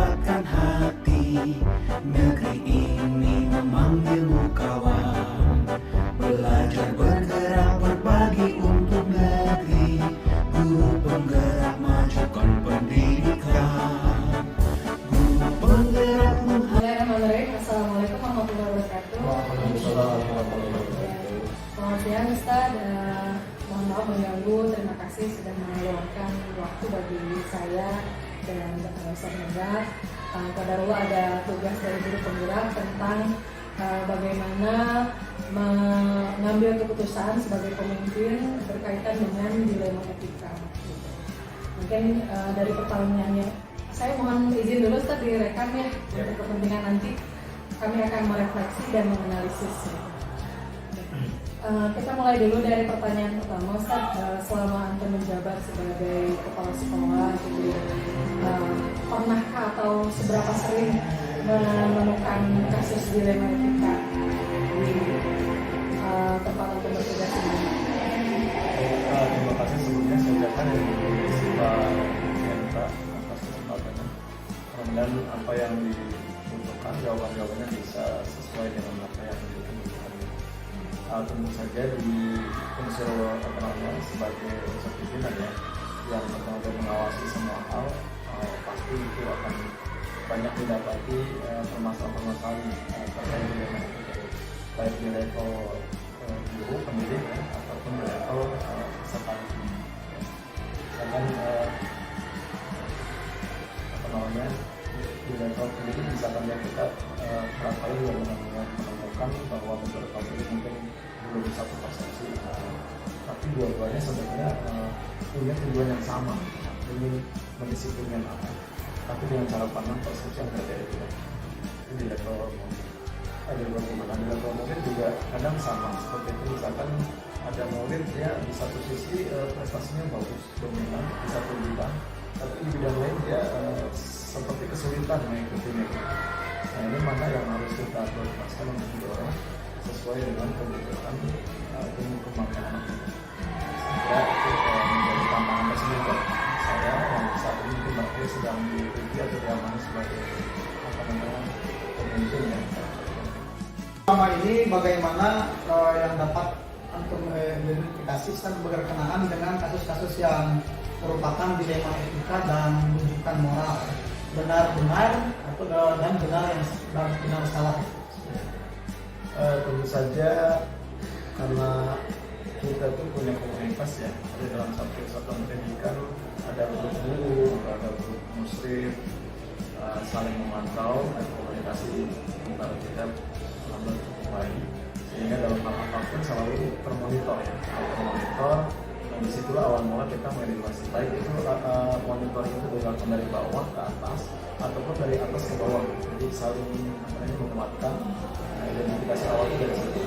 kuatkan hati. Negeri ini memanggilmu kawan, belajar bergerak berbagi untuk negeri. Guru penggerak majukan pendidikan, guru penggerak Bismillahirrahmanirrahim. Assalamualaikum warahmatullahi wabarakatuh. Waalaikumsalam warahmatullahi wabarakatuh. Selamat siang Ustaz. Mohon maaf mengganggu. Terima kasih sudah meluangkan waktu bagi saya dan Ustaz Megar. Qadarullah ada tugas dari guru penggerak tentang bagaimana mengambil keputusan sebagai pemimpin berkaitan dengan dilema etika. Mungkin dari pertanyaannya, saya mohon izin dulu Ustaz direkam ya, untuk kepentingan nanti kami akan merefleksi dan menganalisis. Kita mulai dulu dari pertanyaan pertama Ustaz. Selama Anda menjabat sebagai kepala sekolah, jadi pernahkah atau seberapa sering menemukan kasus dilema etika di tempat Anda bertugas ini? Terima kasih sebelumnya saya ucapkan Pak Yenta atas kesempatannya. Mudah-mudahan apa yang dibutuhkan jawabannya bisa sesuai dengan apa yang dibutuhkan. Tentu saja di unsur sebagai unsur pimpinan ya, yang benar-benar mengawasi semua hal, pasti itu akan banyak didapati permasalahan-permasalahan terkait dengan itu, baik di level guru pendidik ya, ataupun di level peserta didik. Misalkan di level pendidik misalkan ya kita kerap kali juga menemukan bahwa beberapa guru mungkin belum satu persepsi, tapi dua-duanya sebenarnya punya tujuan yang sama, ingin mendisiplinkan anak, tapi dengan cara pandang persepsi yang berbeda. Itu di level di level murid juga kadang sama seperti itu. Misalkan ada murid dia di satu sisi prestasinya bagus, dominan di satu bidang, tapi di bidang lain dia seperti kesulitan mengikutinya. Nah ini mana yang harus kita prioritaskan untuk didorong sesuai dengan kebutuhan dan kemampuan anak itu. Saya itu menjadi tantangan tersebut buat saya yang saat ini mungkin mereka sedang diuji atau diamani sebagai pemimpin ya. Selama ini bagaimana yang dapat untuk mengidentifikasi dan berkenaan dengan kasus-kasus yang merupakan dilema etika dan rujukan moral, benar-benar atau dan benar salah. Tentu saja karena kita tuh punya komunitas ya, ada dalam satu satuan pendidikan ada guru, ada grup muslim, saling memantau dan komunikasi antara kita selalu baik, sehingga dalam hal apapun selalu termonitor ya, termonitor. Dan disitulah awal mula kita mengedukasi, baik itu monitoring itu dilakukan dari bawah ke atas ataupun dari atas ke bawah, jadi saling menguatkan. Identifikasi awal itu dari situ.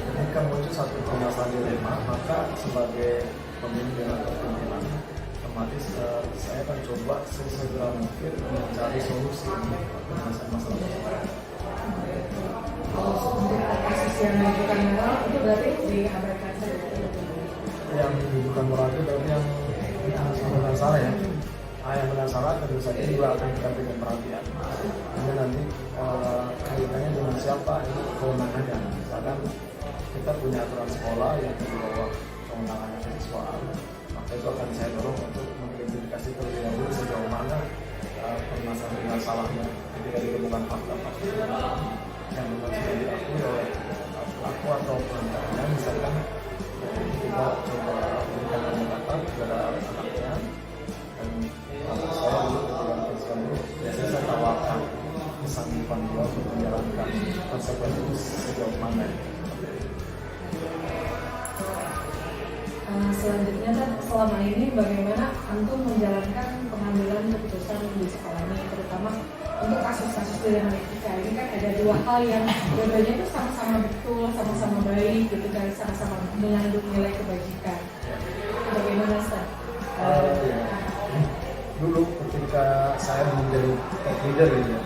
Ketika muncul satu permasalahan dilema, maka sebagai pemimpin atau pimpinan, otomatis saya akan coba sesegera mungkin mencari solusi untuk masalah tersebut. Untuk kasus yang menunjukkan moral itu berarti diabaikan saja. Yang menunjukkan moral itu berarti yang benar salah ya. Yang benar salah tentu saja juga akan kita berikan perhatian. Karena nanti kaitannya dengan siapa itu kewenangannya. Misalkan kita punya aturan sekolah yang di bawah kewenangannya kesiswaan, maka itu akan saya dorong untuk mengidentifikasi terlebih dahulu sejauh mana permasalahan salahnya ketika ditemukan fakta-fakta yang memang sudah diakui oleh pelaku atau pelanggarnya. Misalkan kita coba berikan pendekatan kepada anaknya, dan saya dulu ketika pensiun dulu biasanya saya tawarkan kesanggupan dia untuk menjalankan konsekuensi itu sejauh mana. Selanjutnya kan selama ini bagaimana antum menjalankan pengambilan keputusan di sekolah ini, terutama untuk kasus-kasus dilema etika ini kan ada dua hal yang dua-duanya itu sama-sama betul, sama-sama baik gitu kan, sama-sama mengandung nilai kebajikan. Bagaimana Ustaz? Dulu ketika saya menjadi top leader gitu ya,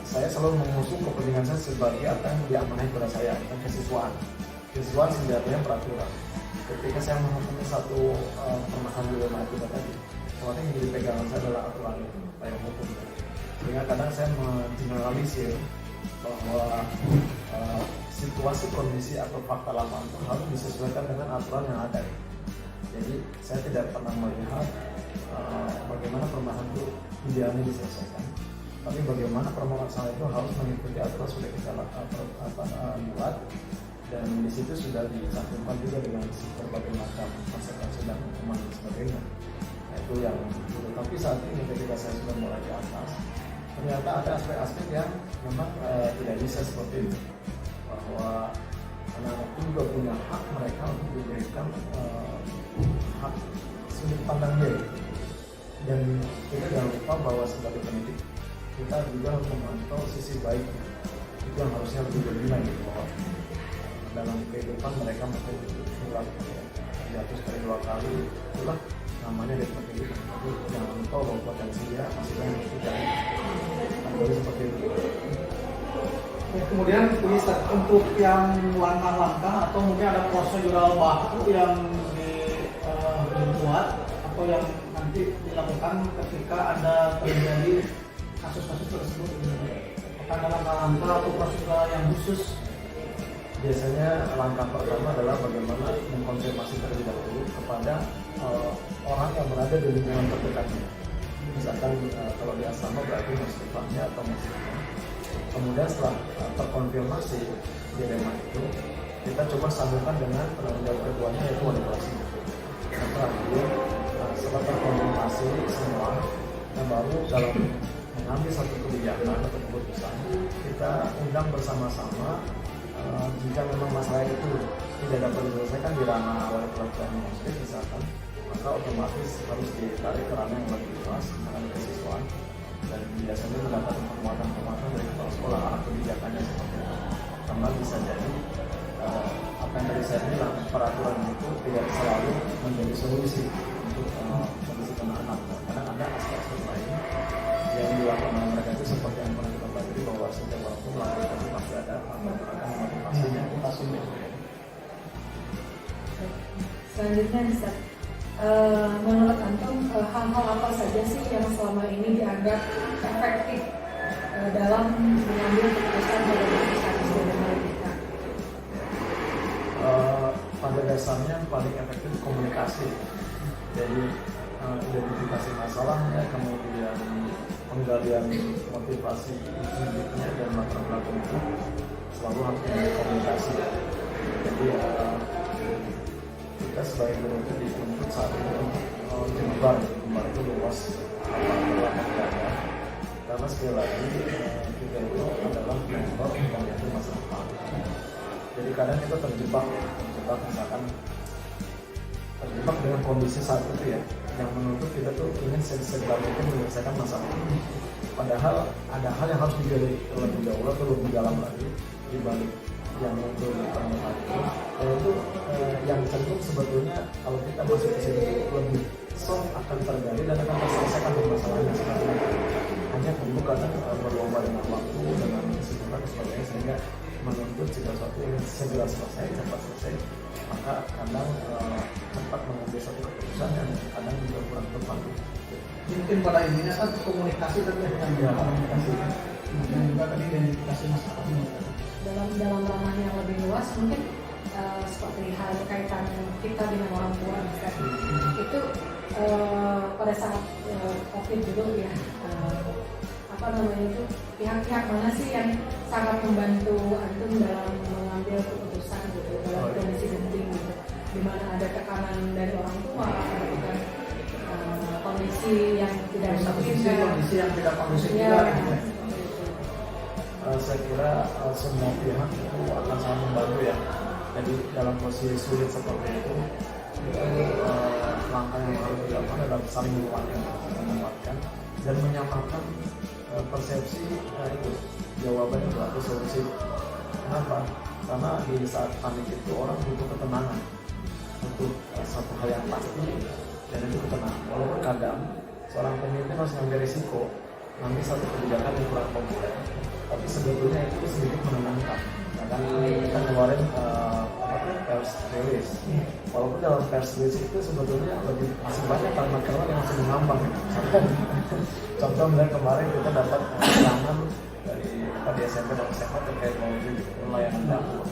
saya selalu mengusung kepentingan saya sebagai apa yang diamanai kepada saya, dan kesiswaan. Kesiswaan sebenarnya peraturan. Ketika saya menghadapi satu permasalahan dilema etika tadi, soalnya yang jadi pegangan saya adalah aturan itu, payung hukum. Sehingga kadang saya mengeneralisir bahwa situasi, kondisi atau fakta lapangan itu harus disesuaikan dengan aturan yang ada. Jadi saya tidak pernah melihat bagaimana permasalahan itu idealnya diselesaikan, tapi bagaimana permasalahan itu harus mengikuti aturan sudah kita buat, dan di situ sudah dicantumkan juga dengan berbagai macam konsekuensi dan hukuman dan sebagainya. Nah, itu yang dulu. Tapi saat ini ketika saya sudah mulai ke atas, ternyata ada aspek-aspek yang memang tidak bisa seperti itu, bahwa anak-anak itu juga punya hak mereka untuk diberikan hak sudut pandang dia. Dan kita jangan lupa bahwa sebagai pendidik kita juga harus memantau sisi baiknya. Itu yang harusnya lebih berguna gitu, bahwa dalam kehidupan mereka mungkin jatuh sekali 2 kali, itulah namanya dari kehidupan. Tapi jangan lupa bahwa potensi dia masih banyak terjadi. Jadi seperti itu. Ya, kemudian Ustaz, untuk yang langkah-langkah atau mungkin ada prosedural baku yang dibuat atau yang nanti dilakukan ketika ada terjadi kasus-kasus tersebut, apakah ada langkah-langkah atau prosedural yang khusus? Biasanya langkah pertama adalah bagaimana mengkonfirmasi terlebih dahulu kepada orang yang berada di lingkungan terdekatnya. Misalkan kalau di asrama berarti muslimahnya atau muslimah. Kemudian setelah terkonfirmasi dilema itu, kita coba sambungkan dengan penanggung jawab keduanya, yaitu wali kelas. Yang terakhir, setelah terkonfirmasi semua, yang baru dalam mengambil satu kebijakan atau keputusan, kita undang bersama-sama. Jika memang masalah itu tidak dapat diselesaikan di ranah wali kelas dan muslim misalkan, maka otomatis harus ditarik ke ranah yang lebih luas dengan kesiswaan, dan biasanya mendapatkan penguatan dari kepala sekolah arah kebijakannya seperti itu. Karena bisa jadi apa yang tadi saya bilang, peraturan itu tidak selalu menjadi solusi untuk kondisi anak-anak. Kadang ada aspek-aspek lain yang dilakukan oleh mereka itu seperti yang pernah kita pelajari, bahwa setiap orang pun melakukan itu pasti ada menggunakan motivasinya. Selanjutnya bisa menurut antum hal-hal apa saja sih yang selama ini dianggap efektif dalam mengambil keputusan pada kasus dan kita? Pada dasarnya paling efektif komunikasi. Jadi identifikasi masalahnya, kemudian penggalian motivasi hidupnya dan latar belakang itu selalu harus komunikasi. Jadi kita sebagai guru itu dituntut saat ini untuk jembar itu luas apa ada. Karena sekali lagi kita itu adalah member yang itu masalah. Jadi kadang kita terjebak misalkan terjebak dengan kondisi saat itu ya, yang menuntut kita tuh ingin segera mungkin menyelesaikan masalah ini. Padahal ada hal yang harus digali terlebih dahulu atau lebih dalam lagi di balik yang muncul di permukaan itu. Yaitu yang cenderung sebetulnya kalau kita masuk ke sini lebih soft akan tergali dan akan terselesaikan masalahnya seperti itu. Hanya perlu kadang berlomba dengan waktu, dengan kesibukan dan sebagainya, sehingga menuntut sesuatu yang segera selesai, cepat selesai. Maka kadang tempat mengambil satu keputusan yang kadang juga kurang tepat. Mungkin pada intinya kan komunikasi tadi yang komunikasi dan juga tadi identifikasi masalahnya. Dalam ranah yang lebih luas mungkin seperti hal kaitan kita dengan orang tua misalnya. Itu pada saat COVID dulu ya, itu pihak-pihak mana sih yang sangat membantu antum dalam mengambil keputusan gitu dalam kondisi genting gitu, di mana ada tekanan dari orang tua, kan kondisi yang tidak kondisi yang tidak kondusif ya, juga. Saya kira semua pihak itu akan sangat membantu ya. Jadi dalam posisi sulit seperti itu langkah yang harus dilakukan adalah saling menguatkan dan menyamakan persepsi itu jawaban itu atau solusi. Kenapa? Karena di saat panik itu orang butuh ketenangan untuk satu hal yang pasti, dan itu ketenangan. Walaupun kadang seorang pemimpin harus mengambil risiko nanti satu kebijakan yang kurang populer, tapi sebetulnya itu sedikit menenangkan. Nah, kan kita ngeluarin sifatnya pers rilis. Walaupun dalam pers rilis itu sebetulnya lebih masih banyak kalimat-kalimat yang masih mengambang. Contoh misalnya kemarin kita dapat keterangan dari di SMP dan SMA terkait layanan dapur.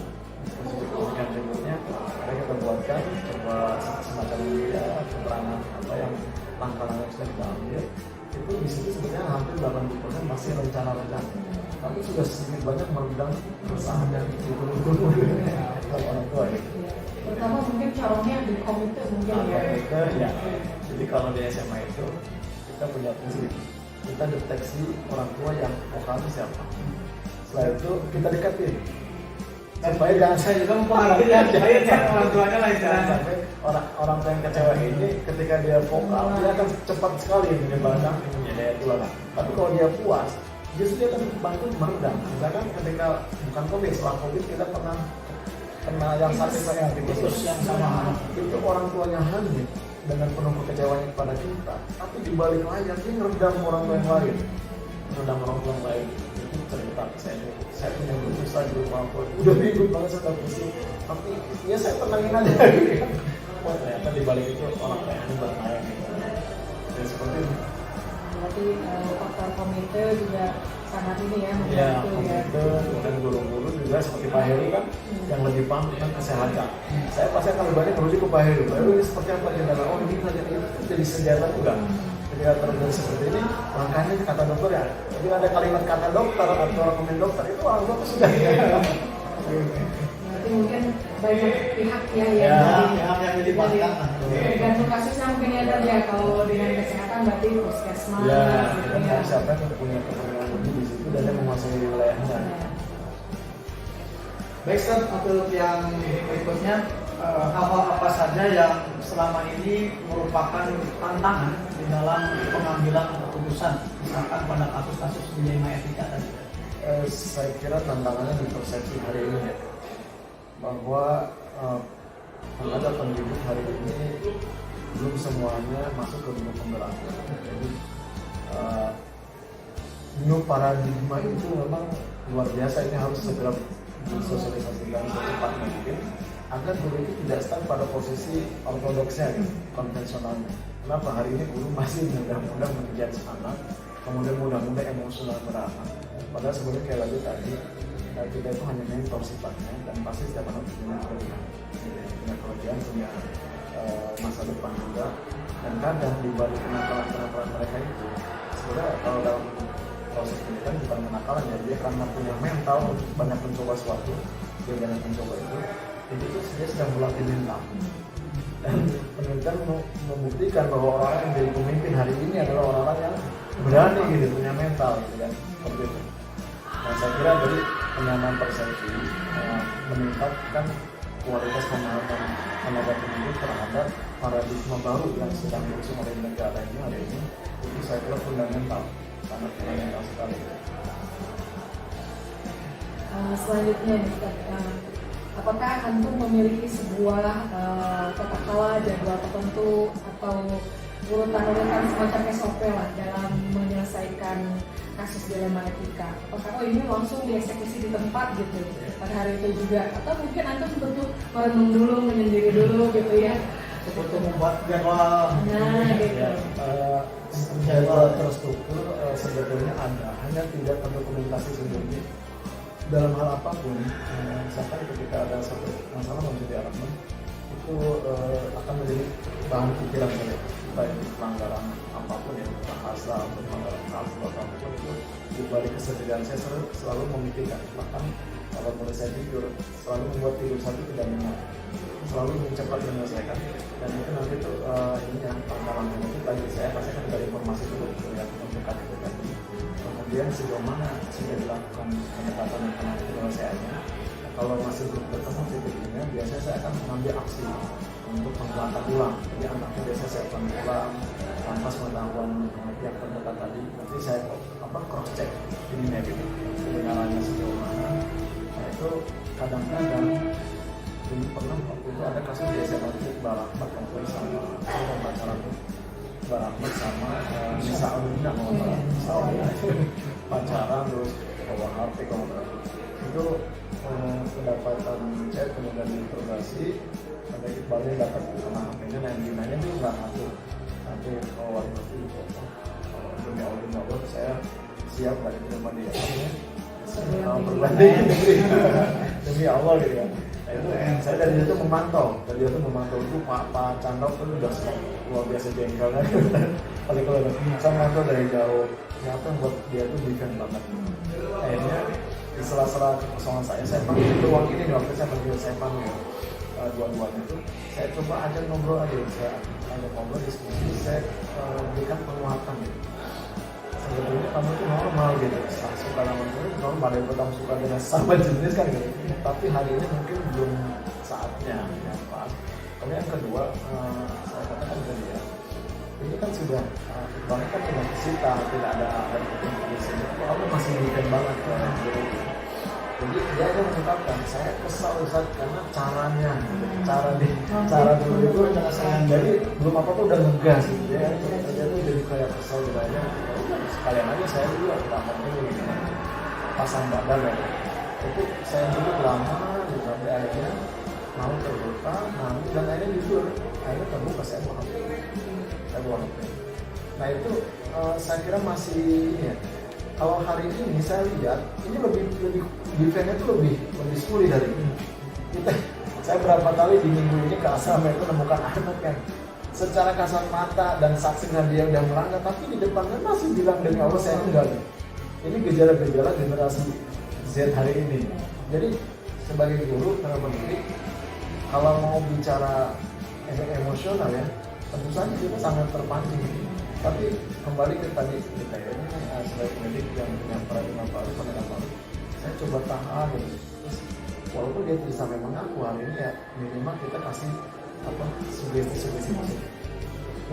Dengan berikutnya mereka kita buatkan coba semacam media keterangan apa yang langkah-langkah yang sudah kita ambil. Itu di situ sebenarnya hampir 80% masih rencana-rencana, tapi sudah sedikit banyak meredam keresahan dan guru-guru orang tua ya. Pertama mungkin caranya di komite mungkin ya. Jadi kalau di SMA itu kita punya prinsip, kita deteksi orang tua yang vokalnya siapa. Setelah itu kita dekatin. Supaya jangan Saya juga mempengaruhi orang tuanya lah jangan sampai orang tua yang kecewa ini ketika dia vokal dia akan cepat sekali menyebarkan daya tulang. Tapi kalau dia puas, justru dia akan bantu meredam. Misalkan ketika bukan COVID, setelah COVID kita pernah kena yang sakit yang sama, itu orang tuanya Hanif dengan penuh kekecewaan kepada kita, tapi di balik layar dia meredam orang tua yang lain, meredam orang tua yang lain. Itu cerita saya punya guru saya di rumah udah ribut banget saya pusing, tapi ya saya tenangin aja. Wah ternyata di balik itu orang kayak ini bermain gitu. Dan seperti itu. Berarti faktor komite juga sangat ini ya Ya, membantu ya. komite dan guru-guru juga seperti Pak Heru kan yang lebih paham tentang kesehatan. Saya pasti akan lebih banyak merujuk ke Pak Heru. Pak Heru ini seperti apa kendala? Oh ini jadi senjata juga. Ketika terjadi seperti ini, langkahnya kata dokter ya. Jadi ada kalimat kata dokter atau rekomend dokter itu orang tua sudah ya. Berarti mungkin banyak pihak ya Ya, pihak yang dilibatkan. tergantung kasusnya mungkin ya Dan ya. Kalau dengan kesehatan berarti puskesmas Ya, gitu dan ya. siapa yang punya kepentingan lebih di situ dan dia menguasai wilayahnya. Baik, Ustaz, untuk yang berikutnya hal-hal apa saja yang selama ini merupakan tantangan di dalam pengambilan keputusan, misalkan pada kasus-kasus dilema etika tadi? Saya kira tantangannya di persepsi hari ini ya, bahwa tenaga pendidik hari ini belum semuanya masuk ke dunia pembelaan. Jadi new paradigma itu memang luar biasa, ini harus segera disosialisasikan secepat mungkin agar guru itu tidak stuck pada posisi ortodoksnya, konvensionalnya. Kenapa hari ini guru masih mudah-mudah mengejar anak, kemudian mudah-mudah emosional beranak. Padahal sebenarnya kayak lagi tadi, kita itu hanya mentor sifatnya dan pasti setiap anak punya kelebihan, punya masa depan juga. Dan kadang di balik kenakalan mereka itu, sebenarnya kalau dalam proses pendidikan bukan kenakalan ya, dia karena punya mental untuk banyak mencoba sesuatu, dia banyak mencoba itu dia sedang melatih mental. Dan penelitian membuktikan bahwa orang yang jadi pemimpin hari ini adalah orang-orang yang berani gitu, punya mental gitu kan, seperti itu. Nah saya kira dari penyamaan persepsi meningkatkan kualitas pemahaman tenaga pendidik terhadap paradigma baru yang sedang diusung oleh negara ini hari ini, itu saya kira fundamental, sangat fundamental sekali. Selanjutnya apakah antum memiliki sebuah katakanlah jadwal tertentu atau urutan-urutan semacam SOP lah dalam menyelesaikan kasus dilema etika? Apakah ini langsung dieksekusi di tempat gitu pada hari itu juga, atau mungkin antum butuh merenung dulu, menyendiri dulu gitu ya? Untuk membuat jadwal. Nah gitu. Jadwal terstruktur sebetulnya ada, hanya tidak terdokumentasi sendiri. Dalam hal apapun, misalkan ketika ada satu masalah menjadi alasan itu akan menjadi bahan pikiran saya, baik pelanggaran apapun ya, bahasa atau pelanggaran hal atau apapun itu di balik kesedihan saya selalu memikirkan, bahkan kalau boleh saya jujur selalu membuat tidur saya tidak nyenyak, selalu mencepat menyelesaikan, dan itu nanti tuh ini yang pengalaman itu tadi saya pasti akan dari informasi dulu yang mendekat itu tadi. Kemudian sejauh mana sudah dilakukan pendekatan dan penyelesaiannya. Kalau masih belum ketemu titiknya, biasanya saya akan mengambil aksi untuk mengangkat ulang. Jadi anaknya biasanya saya akan ulang tanpa pengetahuan pihak terdekat tadi. Nanti saya cross check ini negatif kebenarannya sejauh mana. Nah itu kadang-kadang dulu pernah waktu itu ada kasus di SMA Barakmat waktu sama pacaran Barakmat sama Nisa Alina pacaran terus bawa HP kalau nggak salah. Itu pendapatan chat kemudian diinterogasi, ada Iqbalnya dapat kena HP-nya, nanya itu nggak ngaku. Nanti kalau waktu itu demi Allah saya siap lah itu sama dia. Berbanding demi Allah gitu ya. Nah, itu saya dari itu memantau itu Pak Chandok itu udah luar biasa jengkel kan. Paling kalau saya memantau dari jauh, ternyata buat dia tuh defend banget. Akhirnya di sela-sela kekosongan saya panggil itu waktu ini waktu saya panggil dua-duanya itu saya coba ajak ngobrol aja, saya ajak ngobrol diskusi, saya berikan penguatan gitu. Sebetulnya kamu itu normal gitu, suka nama itu normal, daripada kamu suka dengan sama jenis kan gitu. Tapi hari ini mungkin belum saatnya ya Pak. Kemudian yang kedua, saya katakan ke dia, ini kan sudah banyak kan tidak kesita, tidak ada air putih di sini. Kamu masih weekend banget kan? Jadi dia akan mengungkapkan, saya kesal Ustaz karena caranya, cara dulu itu jadi belum apa tuh udah ngegas gitu ya. Dia tuh jadi kayak kesal bilangnya, sekalian aja saya juga bahkan ini pasang badan ya. Itu saya dulu lama gitu, sampai akhirnya mau terbuka, dan akhirnya jujur, akhirnya terbuka saya bawa HP. Nah itu saya kira masih ini ya. Kalau hari ini saya lihat ini lebih defense-nya itu lebih sulit dari ini. Saya berapa kali di minggu ini ke asrama itu menemukan anak yang secara kasat mata dan saksinya dia udah melanggar, tapi di depannya masih bilang demi Allah saya enggak. Ini gejala-gejala generasi Z hari ini. Jadi sebagai guru para pendidik, kalau mau bicara emosional ya, tentu saja kita sangat terpancing. Tapi kembali ke tadi kita ya, sebagai pendidik yang punya paradigma baru, saya coba tahan gitu. Terus walaupun dia tidak sampai mengaku hari ini ya, minimal kita kasih sugesti.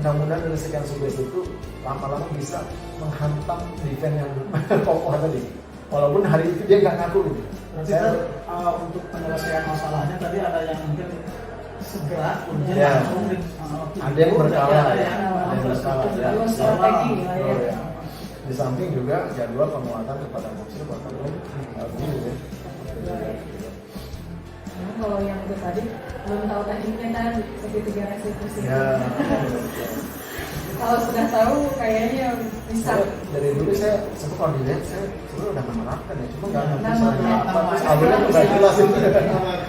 Mudah-mudahan dari sekian sugesti itu lama-lama bisa menghantam defense yang kokoh tadi. Walaupun hari itu dia nggak ngaku gitu. Berarti untuk penyelesaian masalahnya tadi ada yang mungkin segera, ya. Ada yang berkala, strategi lah ya. Di samping juga jadwal penguatan kepada muslim atau guru ya. Kalau yang itu tadi belum tahu tekniknya kan segitiga restitusi. Ya. Kalau sudah tahu kayaknya bisa. Dari dulu saya kalau dilihat saya sebenarnya udah menerapkan ya, cuma nggak Terus alurnya tuh nggak jelas itu.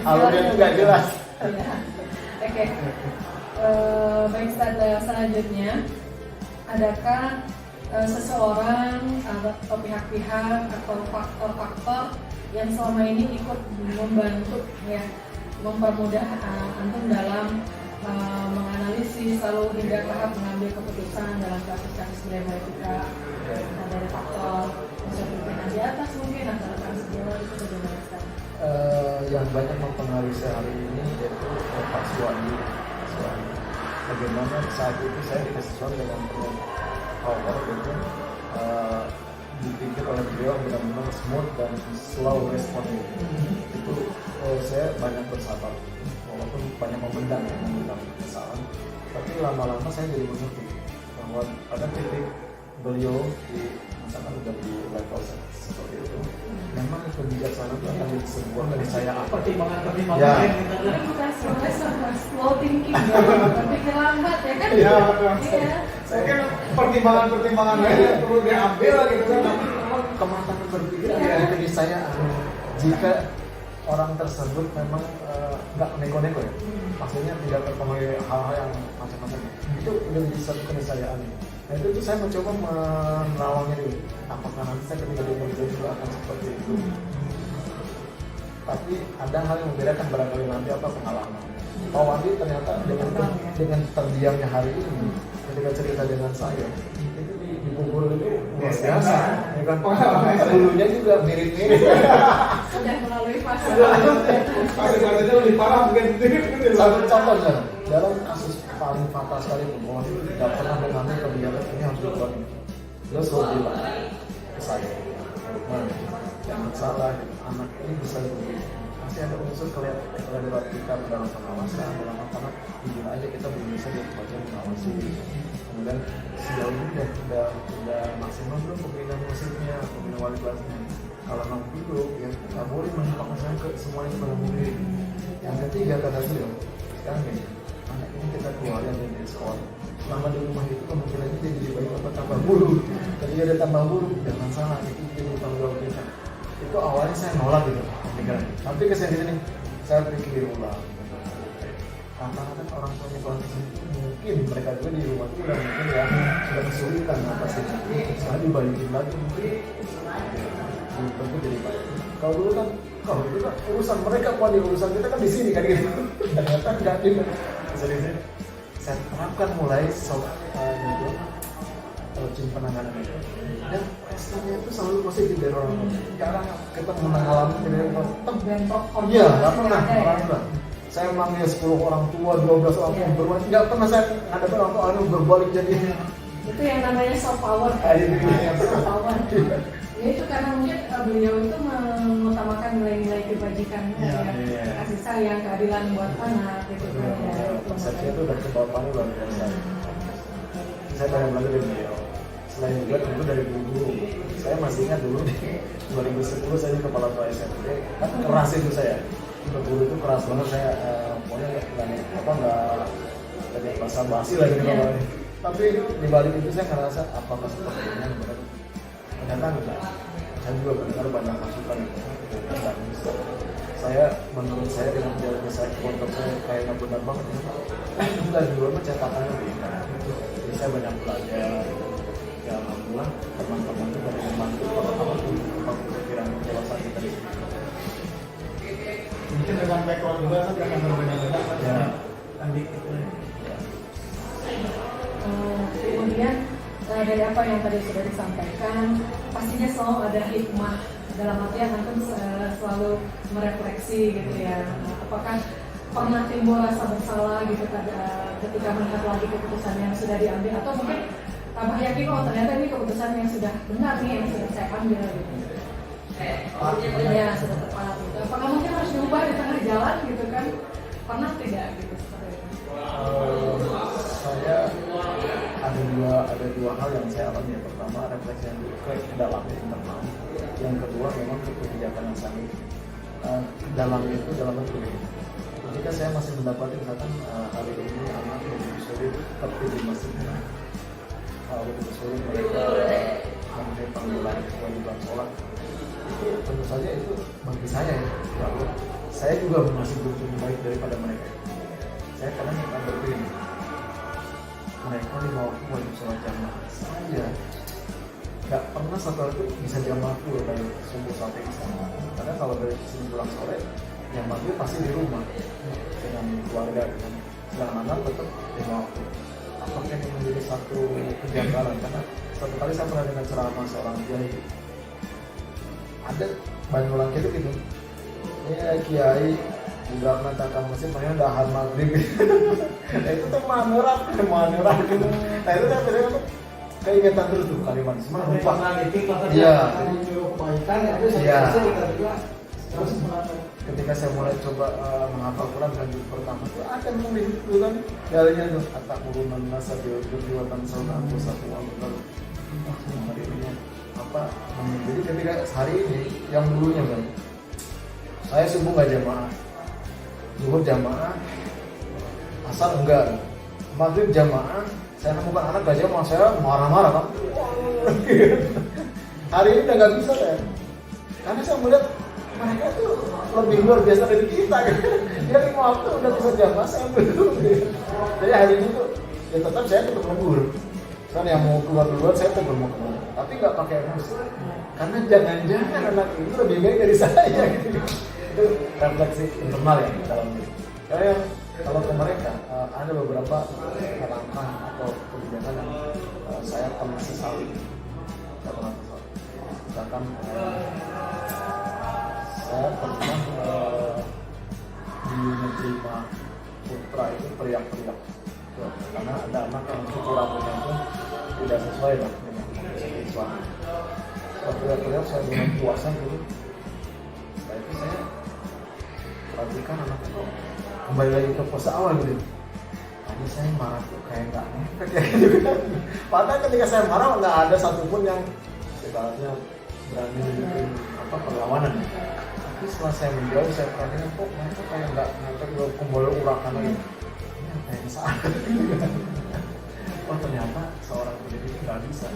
Alurnya tuh nggak jelas. Oke. Baik, selanjutnya adakah seseorang atau pihak-pihak atau faktor-faktor yang selama ini ikut membantu ya mempermudah antum dalam menganalisis lalu hingga tahap mengambil keputusan dalam kasus-kasus dilema etika? Dari faktor unsur pimpinan di atas mungkin atau rekan sejawat itu bagaimana sekarang? Yang banyak mempengaruhi saya hari ini yaitu Pak Suwandi. Bagaimana saat itu saya dikasih suara dengan penuh power gitu, dipikir oleh beliau benar-benar smooth dan slow respon itu saya banyak bersabar walaupun banyak memendam kesalahan, tapi lama-lama saya jadi mengerti bahwa pada titik beliau di misalkan udah di level seperti itu memang kebijaksanaan itu akan jadi sebuah dari saya pertimbangan ya. Ini bukan slow thinking ya, berpikir lambat ya kan? Iya. Iya. Saya kan pertimbangan lain perlu diambil gitu kan. Kematangan berpikir ada keniscayaan. Jika orang tersebut memang nggak neko-neko ya, maksudnya tidak terpengaruhi hal-hal yang macam-macam, itu udah menjadi satu keniscayaan. Nah itu saya mencoba menerawangnya dulu. Apakah nanti saya ketika dia bekerja juga akan seperti itu? Tapi ada hal yang membedakan barangkali nanti apa pengalaman. Pak Wandi ternyata dengan terdiamnya hari ini, ketika cerita dengan saya, itu di Bogor itu luar biasa. Ya kan? Dulunya juga mirip-mirip. Sudah melalui fase Fase-fasenya lebih parah mungkin. Satu contoh dalam kasus paling fatal sekali bahwa tidak pernah mengambil kebijakan ini harus dibuat. Dia selalu bilang ke saya, Lukman, jangan salah, anak ini bisa begini. Masih ada unsur kelewat kita dalam pengawasan, dalam apa jujur aja kita belum bisa jadi bagian mengawasi. kemudian sejauh ini udah maksimal belum pembinaan musiknya, pembinaan wali kelasnya. Kalau memang dulu ya nggak boleh menyimpangkan saya ke semuanya pada murid. Yang ketiga kata beliau, sekarang gini, anak ini kita keluarin dari sekolah. Selama di rumah itu kemungkinannya dia jadi baik apa tambah buruk. Ketika dia tambah buruk, jangan salah, itu jadi tanggung jawab kita. Itu awalnya saya nolak gitu, pikiran. Tapi kesini sini saya pikir ulang. Rata-rata orang tuanya kelas mungkin mereka juga di rumah itu udah mungkin ya sudah kesulitan ngatasin itu. Saya dibalikin lagi mungkin belum tentu jadi baik. Kalau dulu kan urusan mereka, kalau urusan kita kan di sini kan gitu. Ternyata nggak gitu. Sering saya terapkan mulai tim penanganan itu. Dan responnya itu selalu positif dari orang tua. Jarang kita mengalami dari orang tua. Iya, nggak pernah orang tua. Saya manggil 10 orang tua, 12 orang tua berbalik. Nggak pernah saya ada orang tua anu berbalik jadi. Itu yang namanya soft power. Soft power. Ya itu karena mungkin beliau itu mengutamakan nilai-nilai kebajikan, kasih sayang, keadilan buat anak gitu kan ya. Konsepnya itu udah kebawaannya luar biasa. Saya banyak belajar dari beliau. Selain juga tentu dari guru. Saya masih ingat dulu di 2010 saya di kepala tua SMP. Kan keras itu saya. Guru itu keras banget saya. Pokoknya nggak basa-basi lah gitu. Tapi di balik itu saya ngerasa apakah seperti ini benar. Ternyata enggak. Saya juga mendengar banyak masukan menurut saya dengan jalannya saya kontak saya kayak nggak benar banget dan juga cetakannya beda. Jadi saya banyak belajar. Ya alhamdulillah teman-teman itu banyak membantu kalau pikiran dewasa kita di sini. Mungkin dengan background juga kan akan berbeda-beda ya. Adik itu. Kemudian dari apa yang tadi sudah disampaikan, pastinya selalu ada hikmah dalam artian antum selalu merefleksi gitu ya. Apakah pernah timbul rasa bersalah gitu ketika melihat lagi keputusan yang sudah diambil, atau mungkin tambah yakin ternyata ini keputusan yang sudah benar nih yang sudah saya ambil gitu. Ya sudah tepat gitu. Apakah mungkin harus diubah di tengah jalan gitu kan? Pernah tidak gitu seperti itu? Saya ada dua hal yang saya alami. Yang pertama refleksi yang ke dalam internal. Yang kedua memang kebijakan yang sangat dalam itu dalam bentuk ini. Ketika saya masih mendapati misalkan hari ini anak lebih sulit tertib di masjidnya, lebih sulit mereka memenuhi panggilan kewajiban sholat, itu tentu saja itu bagi saya ya, saya juga masih belum baik daripada mereka. Saya kadang berpikir mereka 5 waktu wajib sholat jamaah, saya nggak pernah satu hari itu bisa jamaah full dari subuh sampai isya. Karena kalau dari sini pulang sore, yang maghrib pasti di rumah dengan keluarga, sedangkan anak tetap 5 waktu. Apakah ini menjadi satu kejanggalan? Karena satu kali saya pernah dengan ceramah seorang kiai, ada Banyulang itu gitu, ya kiai udah mengatakan mesin makanya dahar maghrib itu tuh manurat gitu. Nah itu kan biasanya keingetan terus tuh kalimat semua lupa. Iya. Kebaikan itu terus ketika saya mulai coba menghafal Quran dan pertama itu akan mulai itu kan jalannya tuh atak murunan nasa berdiwatan sauna aku satu waktu hari ini apa. Jadi ketika hari ini yang dulunya kan saya subuh nggak jamaah, zuhur jamaah, asar enggak, maghrib jamaah, saya nemukan anak gak jamaah, saya marah-marah kan. Hari ini udah nggak bisa ya, karena saya melihat mereka tuh lebih luar biasa dari kita kan. Dia 5 waktu udah bisa jamaah, saya belum. Jadi hari ini tuh ya tetap saya tetap lembur. Kan yang mau keluar duluan saya tetap mau keluar, tapi nggak pakai emosi. Karena jangan-jangan anak itu lebih baik dari saya gitu. Itu refleksi internal ya dalam diri. Karena kalau ke mereka ada beberapa langkah atau kebijakan yang saya pernah sesali. Misalkan saya pernah di menerima putra itu teriak-teriak karena ada anak yang cucu rambutnya itu tidak sesuai lah dengan siswa. Teriak-teriak saya dengan puasa dulu. Setelah itu saya perhatikan anak itu kembali lagi ke puasa awal gitu. Karena Jadi saya marah tuh kayak nggak ngefek ya gitu kan. Padahal ketika saya marah nggak ada satupun yang ibaratnya berani bikin apa perlawanan. Tapi setelah saya menjauh saya perhatikan kok mereka kayak nggak ngefek, kembali urakan lagi. Ini apa yang salah? Oh ternyata seorang pendidik nggak bisa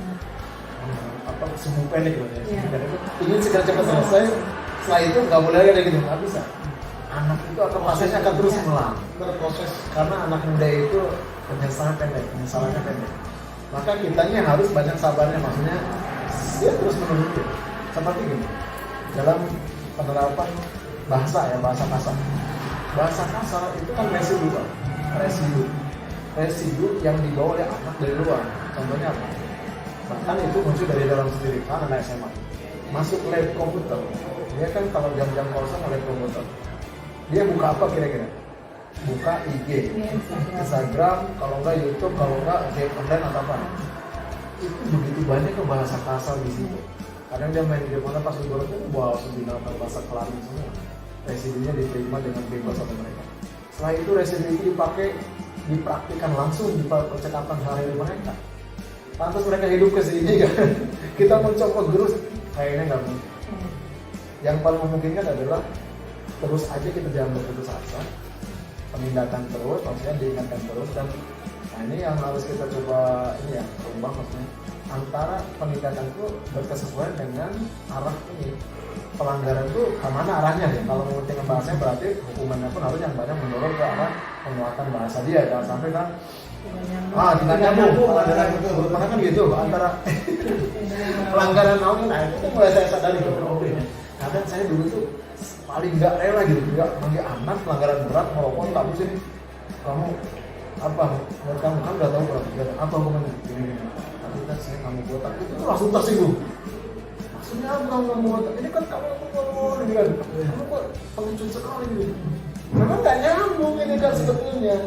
apa semu pendek loh ya. Ingin segera cepat selesai. Setelah itu nggak boleh lagi gitu, nggak bisa. Anak itu akan prosesnya akan terus ngulang berproses karena anak muda itu penyesalannya pendek. Maka kitanya harus banyak sabarnya, maksudnya dia terus menuruti. Seperti gini, dalam penerapan bahasa ya, bahasa kasar. Bahasa kasar itu kan residu yang dibawa oleh anak dari luar. Contohnya apa? Bahkan itu muncul dari dalam sendiri, kan anak SMA masuk lab komputer, dia kan kalau jam-jam kosong lab komputer, dia buka apa kira-kira? Buka IG, Instagram, kalau enggak YouTube, kalau enggak game online atau apa. Itu begitu banyak ke bahasa kasar di situ. Kadang dia main game online pas libur itu, wow, binatang bahasa kelamin semua. Residunya diterima dengan bebas oleh mereka. Setelah itu residu itu dipraktikkan langsung di percakapan sehari-hari mereka. Pantas mereka hidup ke sini kan. Kita mencoba gerus, kayaknya nggak mungkin. Yang paling memungkinkan adalah terus aja kita jangan berputus asa, penindakan terus, maksudnya diingatkan terus. Dan nah ini yang harus kita coba ini ya, berubah maksudnya antara penindakan itu berkesesuaian dengan arah ini. Pelanggaran itu kemana arahnya ya? Kalau mengerti bahasanya berarti hukumannya pun harus yang banyak mendorong ke arah penguatan bahasa dia. Jangan sampai kan tidak nyambung. Karena kan gitu antara pelanggaran naon, nah itu mulai saya sadari kadang saya dulu tuh paling nggak rela gitu, nggak bagi anak pelanggaran berat merokok nggak bisa nih. Kamu apa? Menurut kamu kan udah tahu apa hukumannya? Gini. Tapi kan saya kamu buat itu langsung tersinggung. Maksudnya kamu buat ini kan kamu ini kan kamu kok pengecut sekali gitu. Memang nggak nyambung ini kan sebetulnya.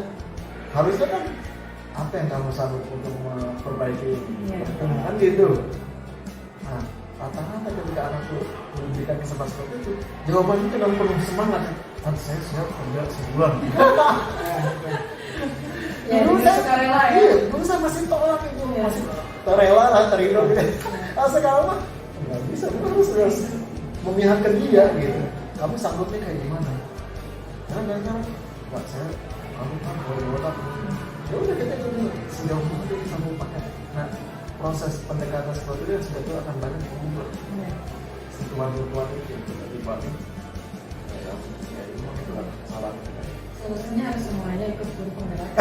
Harusnya kan apa yang kamu sanggup untuk memperbaiki kan gitu. Nah, rata-rata ketika anak tuh memberikan kesempatan seperti itu, jawabannya itu dengan penuh semangat. Kan saya siap kerja sebulan. Ya, dulu saya suka rela ya. Iya, dulu saya masih tolak itu, masih terrela lah, terhidup gitu. Nah, sekarang mah nggak bisa, harus memihakan dia gitu. Kamu sanggupnya kayak gimana? Karena nggak saya, kamu kan boleh tak. Ya udah kita coba sejauh mana kita sanggup pakai. Nah, proses pendekatan seperti itu sebetulnya akan banyak berubah. Sentuhan-sentuhan itu dibanding ya ini itu kan salah. Solusinya harus semuanya ikut guru penggerak.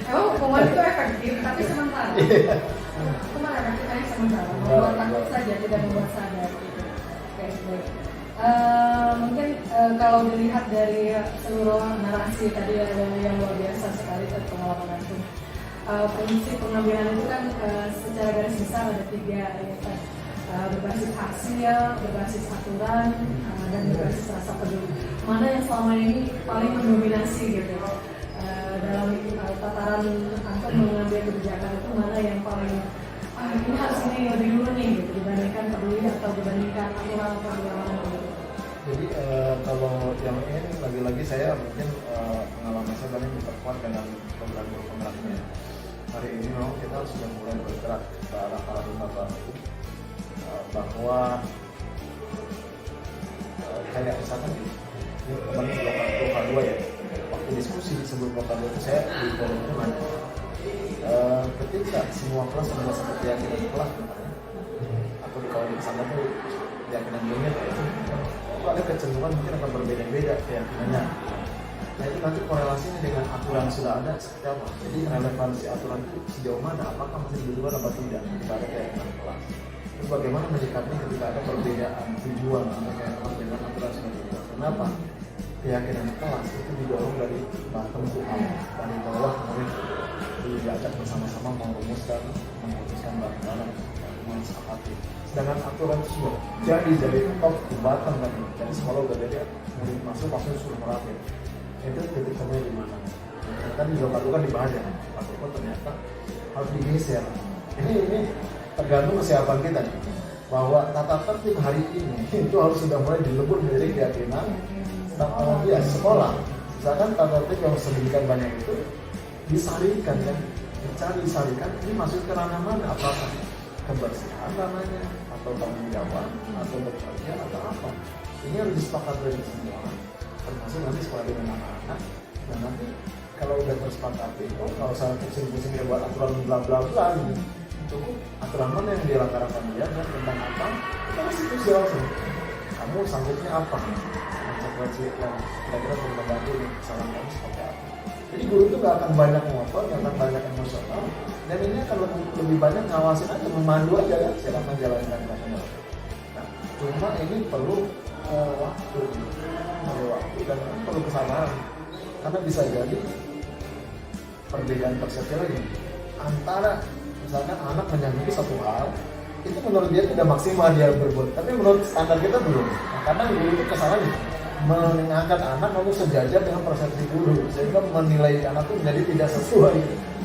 Emang hukuman itu efektif, tapi sementara. Hukuman efektifnya sementara, membuat takut saja, tidak membuat sadar. Gitu. Oke, mungkin kalau dilihat dari seluruh narasi tadi ada yang luar biasa sekali pengalaman itu. Prinsip pengambilan itu kan secara garis besar ada 3 ya kan. Berbasis hasil, berbasis aturan, dan berbasis rasa peduli. Mana yang selama ini paling mendominasi gitu dalam tataran atau mengambil kebijakan itu, mana yang paling ini harus ini lebih dulu nih gitu, dibandingkan peduli atau dibandingkan aturan atau perlawanan gitu. Jadi kalau yang ini lagi-lagi saya mungkin pengalaman saya banyak diperkuat dengan program penggeraknya. Hari ini memang kita sudah mulai bergerak ke arah paradigma baru, bahwa kayak misalkan ini kemarin Lokal 2 ya, waktu diskusi sebelum Lokal 2 itu saya di forum itu nanya, ketika semua kelas sudah seperti yang kita kelas atau kalau di sana tuh keyakinan dunia itu ada kecenderungan mungkin akan berbeda-beda keyakinannya. Nah itu nanti korelasinya dengan aturan sudah ada seperti apa. Jadi relevansi aturan itu sejauh mana, apakah masih dibutuhkan atau tidak ketika ada keyakinan kelas. Terus bagaimana menyikapi ketika ada perbedaan tujuan atau perbedaan aturan sudah dibuat. Kenapa? Keyakinan kelas itu didorong dari bottom to up, dari bawah kemudian diajak bersama-sama memutuskan barang-barang mensepakati. Sedangkan aturan itu sudah jadi dari top ke bottom tadi. Jadi sekolah udah jadi murid masuk suruh merapin. Itu titik temunya di mana? Tadi juga Pak kan dibahas ya. Pak Tuhan ternyata harus digeser. Ini tergantung kesiapan kita nih. Bahwa tata tertib hari ini itu harus sudah mulai dilebur dari keyakinan tentang sekolah. Misalkan tata tertib yang sedemikian banyak itu disarikan kan, dicari sarikan ini masuk ke ranah mana, apakah kebersihan ranahnya atau tanggung jawab atau bekerja atau apa, ini harus disepakati dari semua termasuk nanti sekolah dengan anak-anak. Dan nanti kalau udah tersepakati, oh nggak usah pusing-pusing ya buat aturan bla bla bla gitu, cukup aturan mana yang dilanggarkan dia dan tentang apa kita kasih itu langsung, kamu sanggupnya apa, konsekuensi yang kira-kira perlu membantu kesalahan kamu seperti apa. Jadi guru itu nggak akan banyak ngotot, nggak akan banyak emosional, dan ini akan lebih banyak ngawasin aja, memandu aja ya, silakan jalankan dengan. Nah, cuma ini perlu waktu dan perlu kesabaran, karena bisa jadi perbedaan persepsi lagi antara misalkan anak menyanggupi satu hal itu menurut dia tidak maksimal dia berbuat, tapi menurut standar kita belum. Nah, karena guru itu kesalahannya mengingatkan anak lalu sejajar dengan persepsi guru sehingga menilai anak itu menjadi tidak sesuai,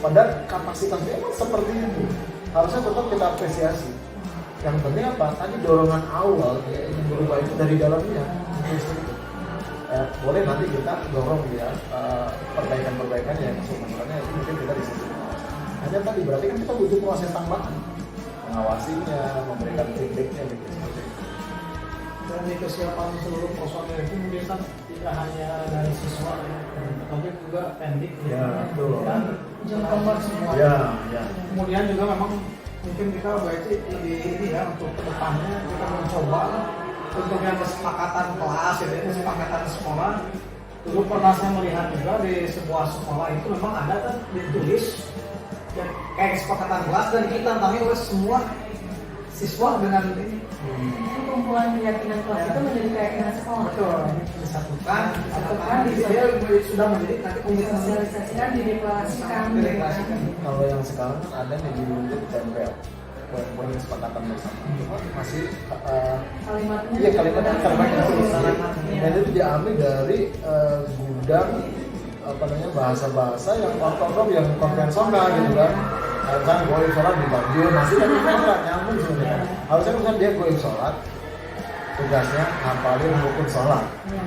padahal kapasitas dia emang seperti itu, harusnya tetap kita apresiasi. Yang penting apa? Tadi dorongan awal dia ingin berubah itu dari dalamnya. Boleh nanti kita dorong dia perbaikan-perbaikan yang sebenarnya itu mungkin kita di situ. Hanya tadi berarti kan kita butuh proses tambahan, mengawasinya, memberikan feedbacknya gitu seperti itu. Dan di kesiapan seluruh personil itu mungkin kan tidak hanya dari siswa ya, tapi juga pendik Ya, betul. dan Jongkong semua. Ya. kemudian juga memang mungkin kita berarti lebih ini ya untuk kedepannya kita mencoba untuk yang kesepakatan kelas ya, kesepakatan sekolah. Dulu pernah saya melihat juga di sebuah sekolah itu memang ada kan ditulis ya, kayak kesepakatan kelas dan ditantangin oleh semua siswa dengan ini. Kumpulan keyakinan kelas itu menjadi keyakinan sekolah. Betul, disatukan, Disatukan, dia sudah menjadi nanti komitmen Disosialisasikan, dideklarasikan. dideklarasikan. Kalau yang sekarang kan ada yang dibentuk tempel, poin-poin kesepakatan bersama. Cuma masih Kalimatnya. iya kalimatnya terbaik Iya. dan itu diambil dari gudang apa namanya bahasa-bahasa yang ortodok yang konvensional gitu kan. Kan goib sholat di banjir masih kan nggak nyambung sebenarnya. Harusnya kan dia goib sholat tugasnya ngapalin rukun sholat Iya.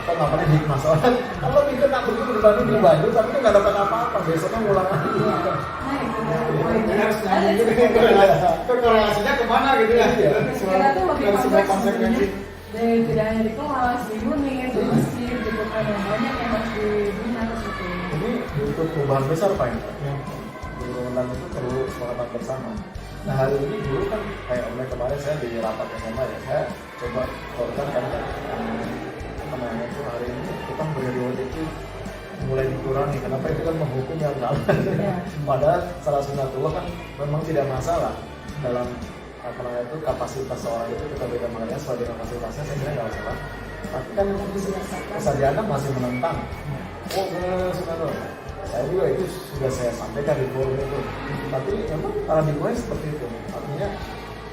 atau ngapalin hikmah sholat. Kalau kita tak begitu di banjir tapi itu nggak dapat apa-apa, besoknya ngulang lagi. Nah itu Ini harus nyambung gitu. Korelasinya kemana gitu ya? kita tuh lebih Dari sebuah kompleks konsekuensi. dari tidak hanya di kelas, di unit, di masjid, gitu kan yang banyak yang harus dibina seperti ini. Ini butuh perubahan besar Pak. Guru itu perlu sepakatan bersama. Nah hari ini dulu kan kayak kemarin saya di rapat SMA ya, saya coba korban karena apa namanya itu hari ini kita periode itu mulai dikurangi. Kenapa itu kan menghukum yang kalah. Ya. Padahal salah sunatullah kan memang tidak masalah dalam apa namanya itu kapasitas seorang itu kita beda mengenai sesuai dengan kapasitasnya, saya kira nggak masalah. Tapi kan kesadaran masih menentang. Oh sunatullah. Saya juga itu sudah saya sampaikan di forum itu. Tapi memang paradigmanya seperti itu. Artinya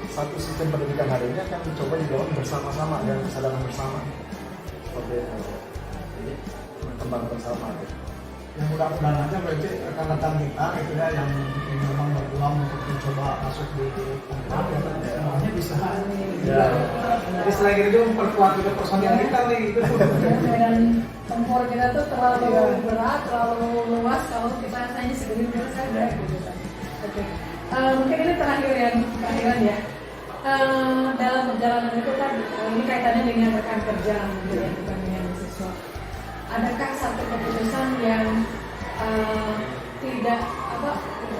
satu sistem pendidikan hari ini akan mencoba didorong bersama-sama dan kesadaran bersama. Seperti itu. Jadi kembang bersama. Yang mudah-mudahan aja berarti rekan-rekan kita gitu ya yang memang berpeluang untuk mencoba masuk di tempat ya semuanya bisa Ya. jadi selain itu memperkuat juga personil kita nih gitu. Dan tempur kita tuh terlalu berat, terlalu luas kalau kita hanya segelintir saja gitu kan. Oke. Mungkin ini terakhiran ya. Dalam perjalanan itu kan ini kaitannya dengan rekan kerja gitu ya, bukan dengan siswa. Adakah satu keputusan yang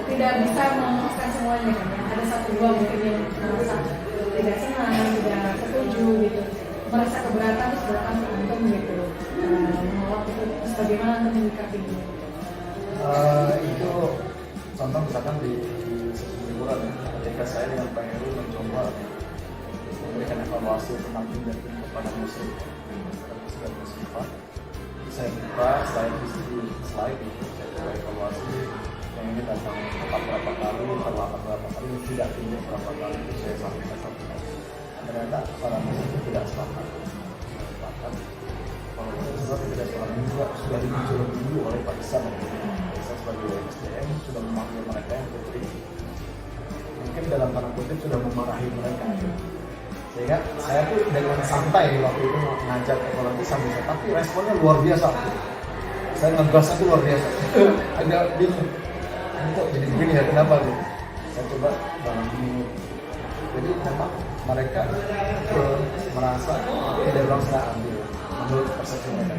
tidak bisa memuaskan semuanya kan? Ada satu dua mungkin yang merasa tidak senang, tidak setuju gitu, merasa keberatan terus beratan berantem gitu, menolak itu. Terus bagaimana anda menyikapinya? Itu contoh misalkan di liburan ya, ketika saya dengan Pak Heru mencoba memberikan evaluasi tentang tim dan tim kepada muslim dan muslimah, saya buka slide itu saya coba evaluasi yang ini datang tepat berapa kali, terlambat berapa kali, tidak tunjuk berapa kali, itu saya sampaikan satu kali. Ternyata para muslim itu tidak sepakat. Kalau sebab tidak sepakat juga sudah dimuncul dulu oleh Pak Isan. Saya sebagai SDM sudah memanggil mereka yang putri, mungkin dalam tanda kutip sudah memarahi mereka. Sehingga saya tuh dengan santai waktu itu mengajak evaluasi sambil, tapi responnya luar biasa. saya ngegas itu luar biasa. Agak bingung. Ini kok jadi begini ya, kenapa gitu? Saya coba dalam bingung. Jadi memang mereka merasa tidak bilang saya ambil menurut persepsi mereka.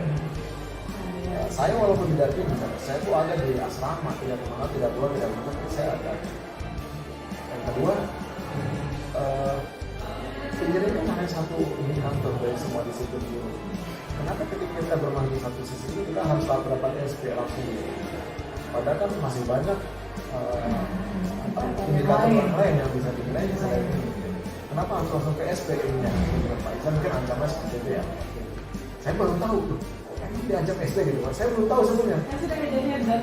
Ya, saya walaupun tidak pintar, saya tuh ada di asrama, tidak kemana, tidak keluar, tidak kemana, saya ada. Yang kedua, pinjaman itu hanya satu indikator dari semua disiplin dulu. Kenapa ketika kita bermain di satu sisi itu kita harus dapat SP langsung gitu? Padahal kan masih banyak indikator lain yang bisa dinilai selain ini. Kenapa harus langsung ke SP ini yang Pak Izan mungkin ancamannya seperti itu ya? Saya baru tahu tuh, ini diancam SP gitu kan? Saya belum tahu sebelumnya. Yang sudah kejadian dan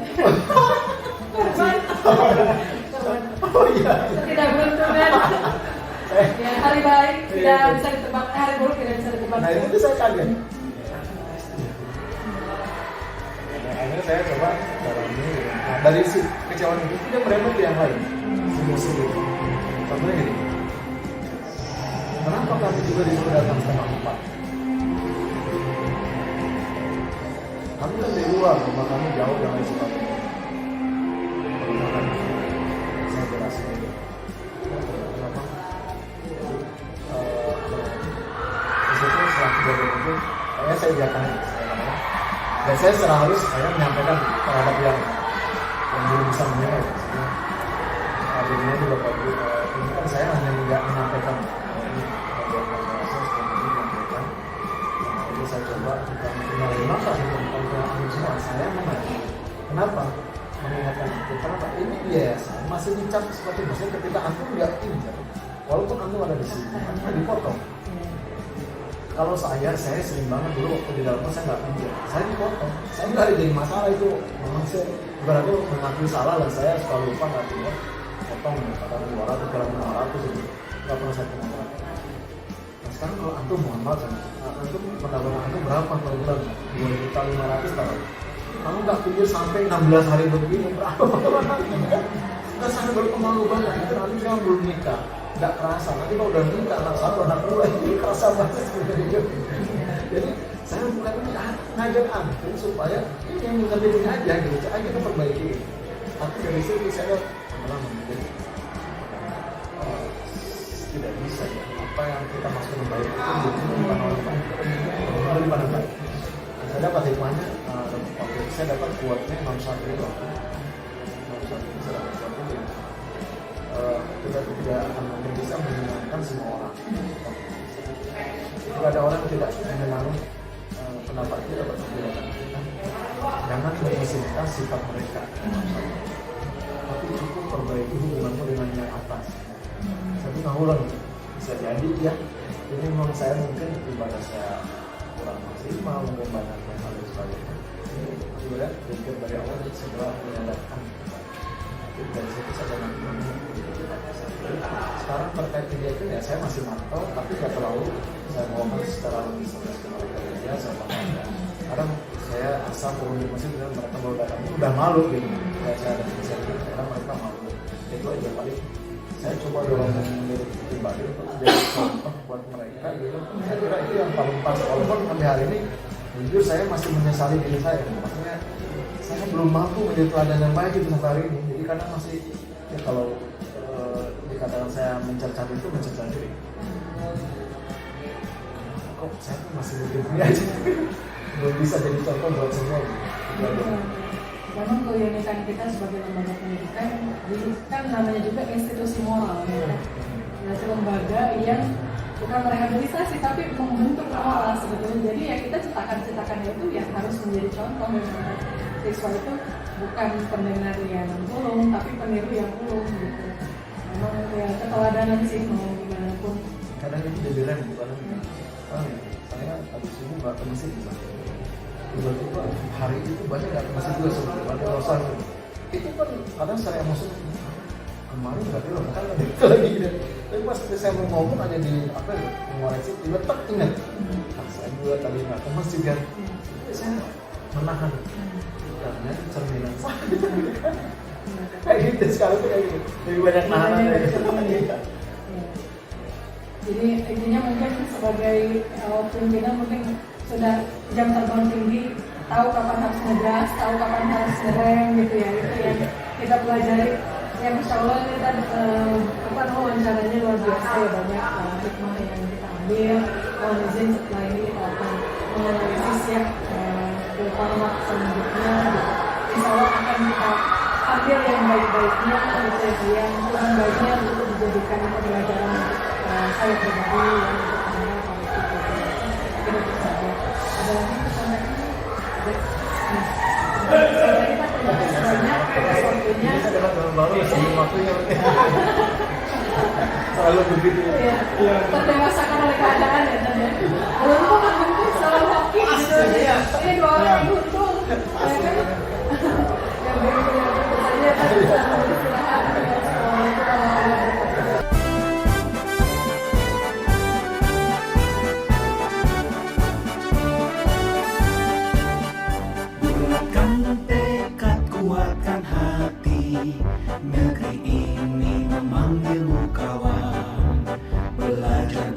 Oh iya. tidak beruntung kan? Ya, hari baik tidak bisa ditebak, hari buruk tidak bisa ditebak. Nah itu saya kaget. Nah, akhirnya saya coba dalami. Nah dari si kecewaan itu tidak merembet ke yang lain. Emosi gitu. Contohnya gini. Kenapa kami juga disuruh datang setengah 4? Kami kan dari luar, rumah kami jauh dengan Sukabumi. Saya jelasin itu. Kenapa? Disitu setelah kejadian itu, kayaknya saya biarkan aja. Dan saya secara halus saya menyampaikan terhadap yang belum bisa menilai. Akhirnya di Bapak Ibu, ini kan saya hanya tidak menyampaikan ini bagian saya seperti ini menyampaikan. Jadi saya coba bukan menerima bukan semua saya mengaji. Kenapa? Mengingatkan itu. Kenapa? Ini biasa masih dicap seperti maksudnya ketika antum nggak pinjam, walaupun antum ada di sini, antum dipotong. Kalau saya sering banget dulu waktu di dalam saya nggak pinjam, saya dipotong. Saya nggak ada jadi masalah itu. Memang saya berarti mengakui salah dan saya suka lupa nggak pinjam. Potong kata 200, kira 500 itu nggak pernah saya pernah. Nah sekarang kalau antum mohon maaf, antum pendapatan antum berapa per bulan? 2.500 tahun. Kamu nggak pinjam sampai 16 hari begini berapa? Nggak sampai berkemalu banget. Itu nanti saya belum nikah. Nggak kerasa, nanti kalau udah nikah anak satu anak dua itu kerasa banget sebenarnya. Jadi saya bukan ngajak antum supaya ini yang mengerti ini aja gitu, aja kita perbaiki. Tapi dari situ saya malah mungkin tidak bisa ya. Apa yang kita masuk ke baik itu bukan orang pada baik. Saya dapat hikmahnya, waktu saya dapat kuatnya 61 itu. 61 saya dapat kuatnya. Kita tidak akan mungkin bisa menyenangkan semua orang. Jika ada orang yang tidak menyenangi pendapat kita atau kebijakan kita, jangan mengizinkan sifat mereka. Tapi cukup perbaiki hubunganmu dengan yang atas. Satu ulang bisa jadi ya. Ini memang saya mungkin ibadah saya kurang maksimal, mungkin banyak hal dan sebagainya. Ini sebenarnya pikir dari awal segera menyadarkan. Dari situ saya sekarang terkait kegiatan ya saya masih mantau tapi tidak terlalu saya ngomong secara lebih serius ke mereka ya saya bangga. Kadang saya asal turun di masjid dan mereka baru datang udah malu gitu ya saya ada kesiapan karena mereka malu itu aja paling saya coba dorong menurut pribadi untuk jadi contoh buat mereka gitu. Saya kira itu yang paling pas walaupun sampai hari ini jujur saya masih menyesali diri saya maksudnya saya belum mampu menjadi teladan yang baik itu sampai hari ini jadi kadang masih ya kalau dikatakan saya mencerca itu mencerca diri kok saya tuh masih begini aja belum bisa jadi contoh buat semua memang keunikan kita sebagai lembaga pendidikan kan namanya juga institusi moral ya. Nah, lembaga yang bukan merehabilitasi tapi membentuk moral sebetulnya jadi ya kita cetakan-cetakannya itu yang harus menjadi contoh siswa itu bukan pendengar yang ulung tapi peniru yang ulung gitu. Memang ya keteladanan sih mau gimana pun. Kadang itu jadi rem bukan? Saya habis ini nggak ke masjid misalnya. Tiba-tiba hari itu banyak nggak ke masjid juga sebetulnya ada dosa itu kan kadang secara emosi kemarin berarti lo kan ada itu lagi gitu. Tapi pas saya mau ngomong aja di apa ya mengoreksi tiba-tiba ingat. Saya juga tadi nggak ke masjid kan. Saya menahan. Karena cerminan saya kayak gitu sekarang tuh kayak gitu lebih banyak nahan ya. Jadi intinya mungkin sebagai pimpinan mungkin sudah jam terbang tinggi tahu kapan harus ngegas, tahu kapan harus ngerem gitu ya, itu yang kita pelajari. Ya Masya Allah kita wawancaranya luar biasa ya, banyak hikmah yang kita ambil. Mohon izin setelah ini kita akan menganalisis ya ke format selanjutnya. Insya Allah akan kita ambil yang baik-baiknya gitu ya, yang kurang baiknya untuk dijadikan pembelajaran saya pribadi yang untuk para itu saja. Ada lagi pertanyaan? Sampai kita terima kasih banyak atas waktunya. Bisa dapat baru sebelum waktunya. Selalu begitu. Iya. Terdewasakan oleh keadaan ya Tan ya. Kalau lu kan bentuk selalu hoki gitu. Ini dua orang yang untung. Yang begitu saja Tan bisa beristirahat. Assalamualaikum warahmatullahi wabarakatuh. Bulatkan tekad, kuatkan hati. Negeri ini memanggilmu kawan. Belajar